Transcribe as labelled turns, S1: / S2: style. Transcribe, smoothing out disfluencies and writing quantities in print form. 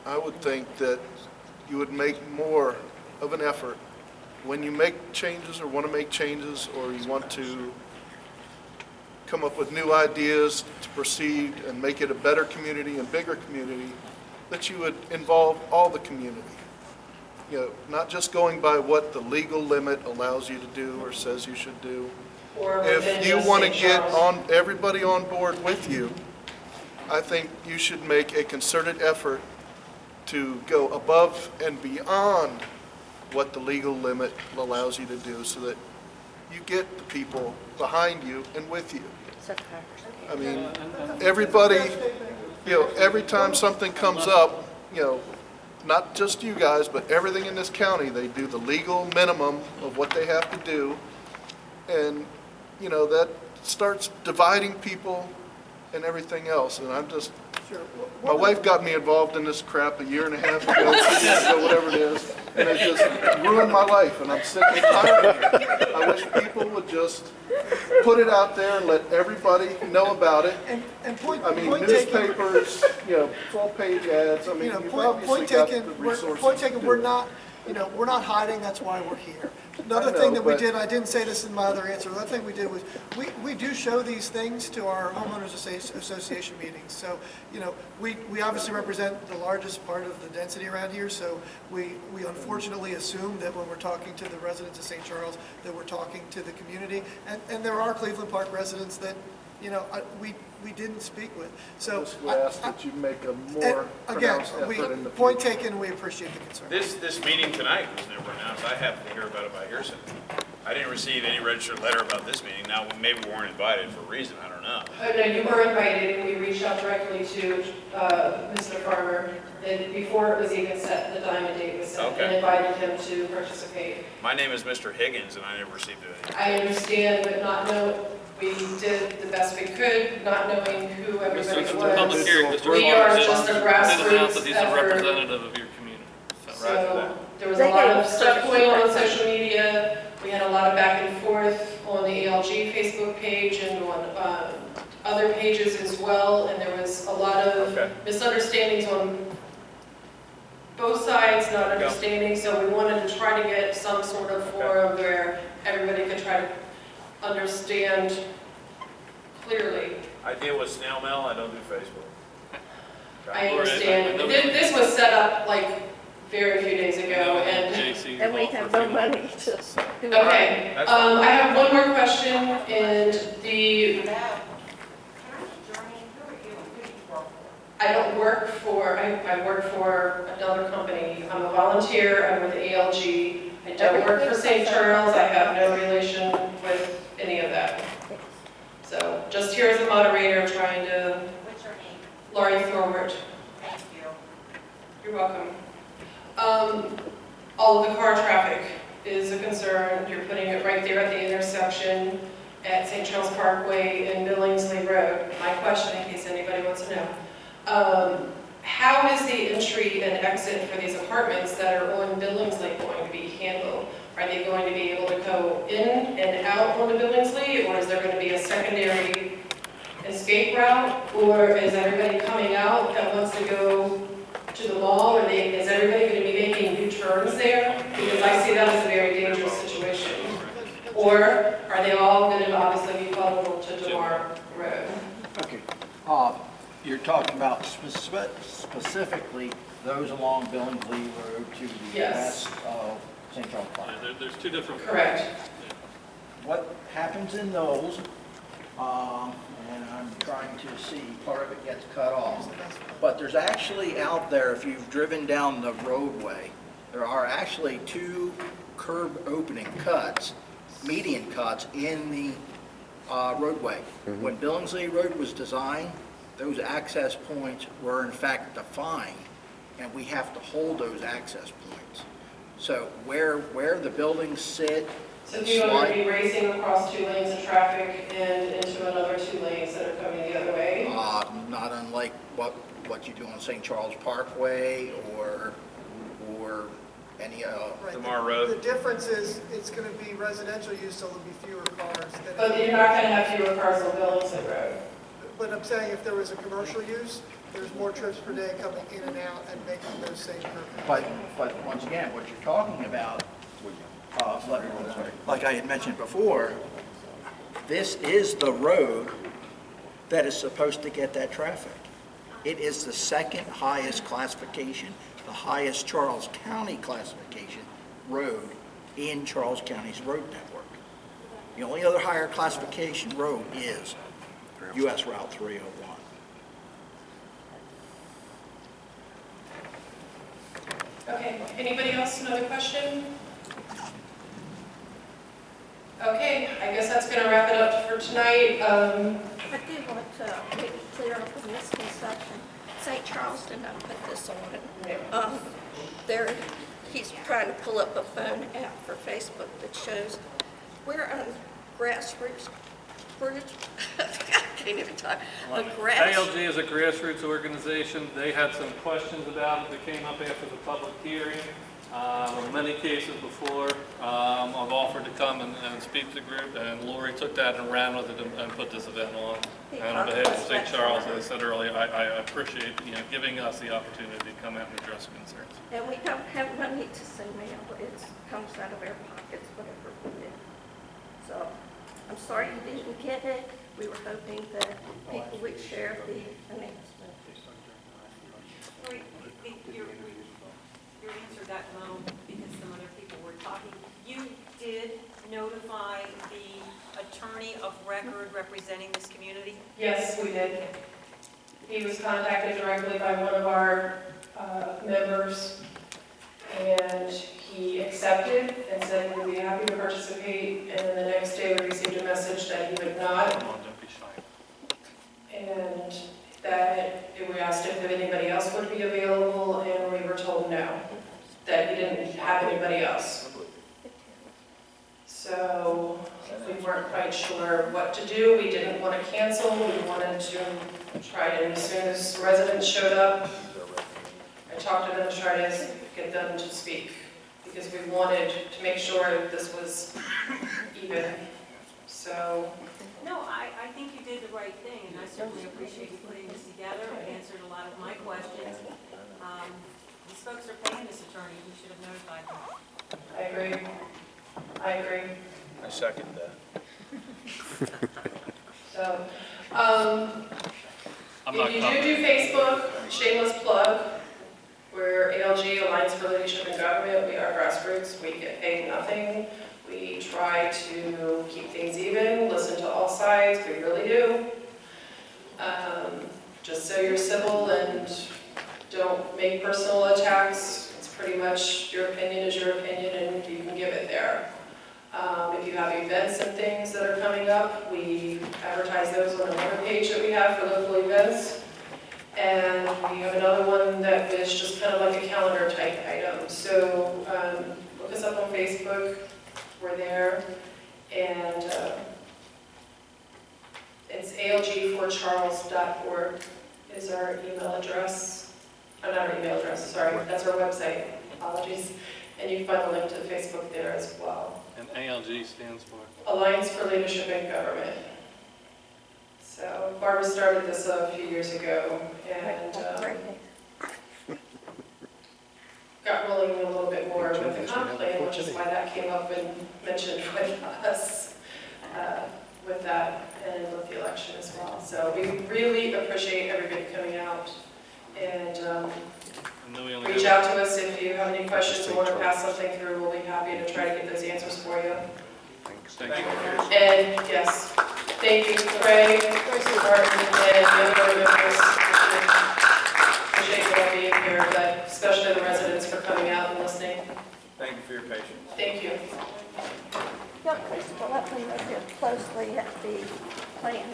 S1: I would think that you would make more of an effort when you make changes or want to make changes, or you want to come up with new ideas to proceed and make it a better community and bigger community, that you would involve all the community. You know, not just going by what the legal limit allows you to do or says you should do.
S2: Or
S1: If you want to get everybody on board with you, I think you should make a concerted effort to go above and beyond what the legal limit allows you to do, so that you get the people behind you and with you. I mean, everybody, every time something comes up, not just you guys, but everything in this county, they do the legal minimum of what they have to do. And, that starts dividing people and everything else. And I'm just, my wife got me involved in this crap a year and a half ago, 2 years ago, whatever it is, and it just ruined my life, and I'm sick and tired of it. I wish people would just put it out there and let everybody know about it. Newspapers, full-page ads, you've obviously got the resources.
S3: Point taken, we're not hiding, that's why we're here. Another thing that we did, I didn't say this in my other answer, another thing we did was, we do show these things to our homeowners association meetings. So, we obviously represent the largest part of the density around here, so we unfortunately assume that when we're talking to the residents of St. Charles, that we're talking to the community. And there are Cleveland Park residents that, we didn't speak with. So
S1: Just would ask that you make a more pronounced effort in the
S3: point
S1: future.
S3: taken, we appreciate the concern.
S4: This meeting tonight was never announced. I happened to hear about it by hearsay. I didn't receive any registered letter about this meeting. Now, maybe we weren't invited for a reason, I don't know.
S2: Oh, no, you were invited, and we reached out directly to Mr. Farmer, and before it was even set, the diamond date was set,
S4: Okay.
S2: and invited him to participate.
S4: My name is Mr. Higgins, and I never received it.
S2: I understand, but not knowing, we did the best we could, not knowing who everybody
S5: It's a public
S2: was.
S5: hearing, Mr.
S2: We
S5: Farmer
S2: are
S5: did
S2: just a
S5: announce that
S2: grassroots
S5: he's a
S2: effort.
S5: representative of your community. So-
S2: So there was a lot of stuff going on social media. We had a lot of back and forth on the ALG Facebook page and on other pages as well. And there was a lot of misunderstandings on both sides, not understanding. So we wanted to try to get some sort of forum where everybody could try to understand clearly.
S4: I deal with snail mail, I don't do Facebook.
S2: I understand. This was set up like very few days ago, and
S5: JC
S6: And we have no money to do it.
S2: okay. I have one more question, and I don't work for, I work for another company. I'm a volunteer, I'm with ALG. I don't work for St. Charles, I have no relation with any of that. So, just here as a moderator, trying to...
S7: What's your name?
S2: Laurie Thorwart.
S7: Thank you.
S2: You're welcome. All of the car traffic is a concern. You're putting it right there at the intersection at St. Charles Parkway and Billingsley Road. My question, in case anybody wants to know, how is the entry and exit for these apartments that are on Billingsley going to be handled? Are they going to be able to go in and out onto Billingsley, or is there going to be a secondary escape route? Or is everybody coming out that wants to go to the mall, or is everybody going to be making U-turns there? Because I see that as a very dangerous situation. Or are they all going to obviously be vulnerable to DeMar Road?
S8: Okay. You're talking about specifically those along Billingsley Road to the
S2: Yes.
S8: west of St. Charles Park.
S5: There's two different.
S2: Correct.
S8: What happens in those, and I'm trying to see, part of it gets cut off, but there's actually out there, if you've driven down the roadway, there are actually two curb opening cuts, median cuts in the roadway. When Billingsley Road was designed, those access points were in fact defined, and we have to hold those access points. So where the buildings sit,
S2: So people are going to be racing across 2 lanes of traffic and into another 2 lanes that are coming the other way?
S8: not unlike what you do on St. Charles Parkway or any
S3: Right.
S4: DeMar Road.
S3: The difference is, it's going to be residential use, so there'll be fewer cars.
S2: But you're not going to have fewer cars on Billingsley Road.
S3: But I'm saying if there was a commercial use, there's more trips per day coming in and out and making those same curves.
S8: But once again, what you're talking about, like I had mentioned before, this is the road that is supposed to get that traffic. It is the second highest classification, the highest Charles County classification road in Charles County's road network. The only other higher classification road is US Route 301.
S2: Okay, anybody else, another question? Okay, I guess that's gonna wrap it up for tonight.
S6: I do want to make it clear up a misconception. St. Charles did not put this on. He's trying to pull up a phone app for Facebook that shows we're on grassroots, I can't even talk, a
S5: ALG is a grassroots organization. They had some questions about it that came up after the public hearing. In many cases before, I've offered to come and speak to the group, and Lori took that and ran with it and put this event on. And on behalf of St. Charles, as I said earlier, I appreciate, giving us the opportunity to come out and address concerns.
S6: And we don't have money to send mail, it comes out of our pockets, whatever we do. So, I'm sorry you didn't get it. We were hoping that people would share the announcement.
S7: Your answer got blown because some other people were talking. You did notify the attorney of record representing this community?
S2: Yes, we did. He was contacted directly by one of our members, and he accepted and said he would be happy to participate, and then the next day we received a message that he would not,
S5: Come on, don't be shy.
S2: and that we asked if anybody else would be available, and we were told no, that he didn't have anybody else. So we weren't quite sure what to do. We didn't want to cancel. We wanted to try it, and as soon as residents showed up, I talked to them to try to get them to speak, because we wanted to make sure that this was even. So.
S7: No, I think you did the right thing, and I certainly appreciate you putting this together. It answered a lot of my questions. These folks are paying this attorney. We should have notified them.
S2: I agree. I agree.
S4: I second that.
S2: So,
S5: I'm not
S2: if you
S5: coming.
S2: do Facebook, shameless plug, we're ALG, Alliance for Leadership in Government. We are grassroots. We get paid nothing. We try to keep things even, listen to all sides. We really do. Just so you're civil and don't make personal attacks. It's pretty much your opinion is your opinion, and you can give it there. If you have events and things that are coming up, we advertise those on another page that we have for local events. And we have another one that is just kind of like a calendar type item. So look us up on Facebook. We're there. And it's alg4charles.org is our email address. Oh, not our email address, sorry. That's our website. Apologies. And you can find a link to Facebook there as well.
S5: And ALG stands for?
S2: Alliance for Leadership in Government. So Barbara started this a few years ago, and got rolling a little bit more with the comp plan, which is why that came up and mentioned with us with that and with the election as well. So we really appreciate everybody coming out, and reach out to us if you have any questions or want to pass something through. We'll be happy to try to get those answers for you.
S5: Thank you.
S2: And yes, thank you, Craig, Martin, and the other members. Appreciate you all being here, but especially the residents for coming out and listening.
S4: Thank you for your patience.
S2: Thank you.
S6: Yeah, please go up and look closely at the plan.